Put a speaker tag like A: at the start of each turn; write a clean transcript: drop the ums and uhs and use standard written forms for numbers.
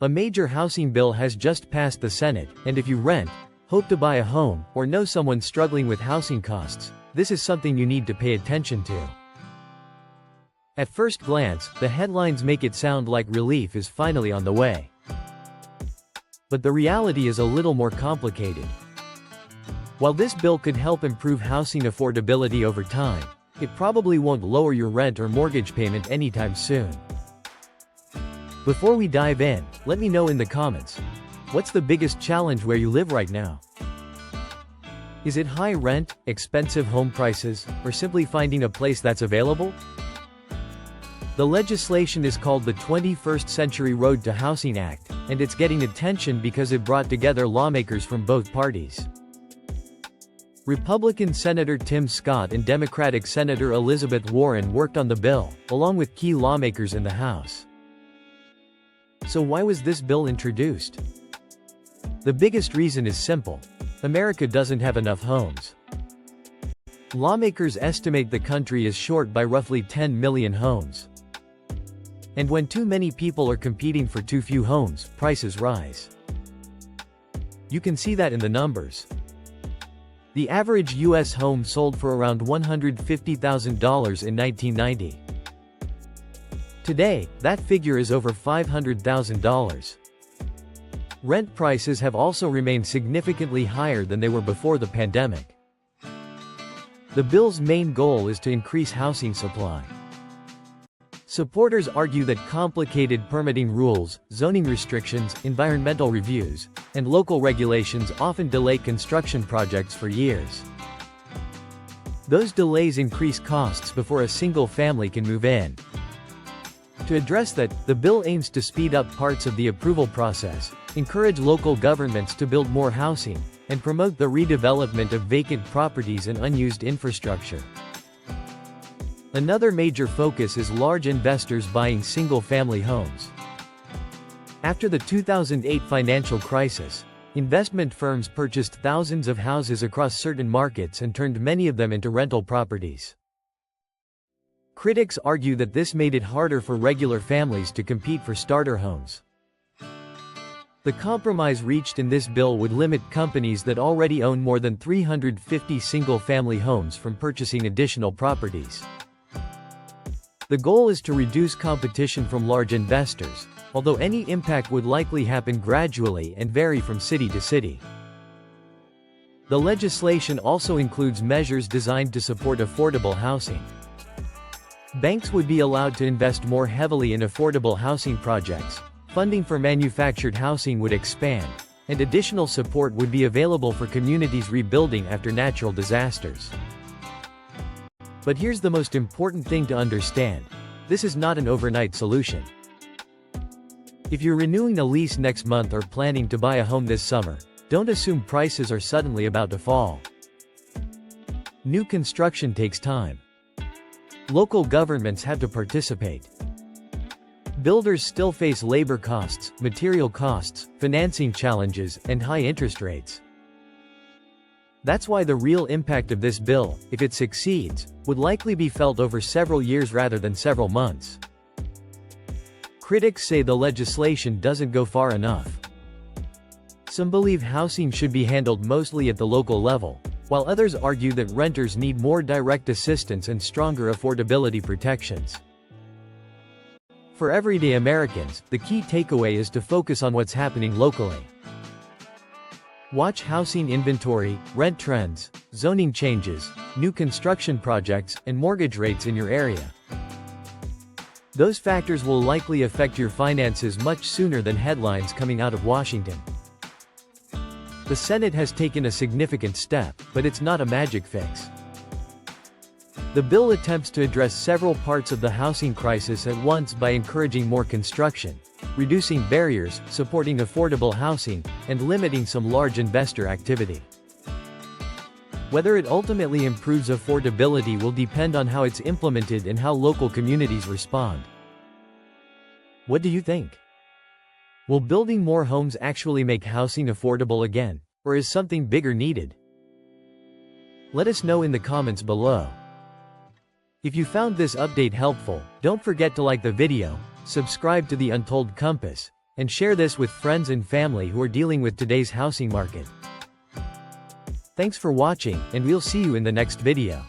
A: A major housing bill has just passed the Senate, and if you rent, hope to buy a home, or know someone struggling with housing costs, this is something you need to pay attention to. At first glance, the headlines make it sound like relief is finally on the way. But the reality is a little more complicated. While this bill could help improve housing affordability over time, it probably won't lower your rent or mortgage payment anytime soon. Before we dive in, let me know in the comments, what's the biggest challenge where you live right now? Is it high rent, expensive home prices, or simply finding a place that's available? The legislation is called the 21st Century Road to Housing Act, and it's getting attention because it brought together lawmakers from both parties. Republican Senator Tim Scott and Democratic Senator Elizabeth Warren worked on the bill, along with key lawmakers in the House. So why was this bill introduced? The biggest reason is simple: America doesn't have enough homes. Lawmakers estimate the country is short by roughly 10 million homes. And when too many people are competing for too few homes, prices rise. You can see that in the numbers. The average U.S. home sold for around $150,000 in 1990. Today, that figure is over $500,000. Rent prices have also remained significantly higher than they were before the pandemic. The bill's main goal is to increase housing supply. Supporters argue that complicated permitting rules, zoning restrictions, environmental reviews, and local regulations often delay construction projects for years. Those delays increase costs before a single family can move in. To address that, the bill aims to speed up parts of the approval process, encourage local governments to build more housing, and promote the redevelopment of vacant properties and unused infrastructure. Another major focus is large investors buying single-family homes. After the 2008 financial crisis, investment firms purchased thousands of houses across certain markets and turned many of them into rental properties. Critics argue that this made it harder for regular families to compete for starter homes. The compromise reached in this bill would limit companies that already own more than 350 single-family homes from purchasing additional properties. The goal is to reduce competition from large investors, although any impact would likely happen gradually and vary from city to city. The legislation also includes measures designed to support affordable housing. Banks would be allowed to invest more heavily in affordable housing projects, funding for manufactured housing would expand, and additional support would be available for communities rebuilding after natural disasters. But here's the most important thing to understand: this is not an overnight solution. If you're renewing a lease next month or planning to buy a home this summer, don't assume prices are suddenly about to fall. New construction takes time. Local governments have to participate. Builders still face labor costs, material costs, financing challenges, and high interest rates. That's why the real impact of this bill, if it succeeds, would likely be felt over several years rather than several months. Critics say the legislation doesn't go far enough. Some believe housing should be handled mostly at the local level, while others argue that renters need more direct assistance and stronger affordability protections. For everyday Americans, the key takeaway is to focus on what's happening locally. Watch housing inventory, rent trends, zoning changes, new construction projects, and mortgage rates in your area. Those factors will likely affect your finances much sooner than headlines coming out of Washington. The Senate has taken a significant step, but it's not a magic fix. The bill attempts to address several parts of the housing crisis at once by encouraging more construction, reducing barriers, supporting affordable housing, and limiting some large investor activity. Whether it ultimately improves affordability will depend on how it's implemented and how local communities respond. What do you think? Will building more homes actually make housing affordable again, or is something bigger needed? Let us know in the comments below. If you found this update helpful, don't forget to like the video, subscribe to the Untold Compass, and share this with friends and family who are dealing with today's housing market. Thanks for watching, and we'll see you in the next video.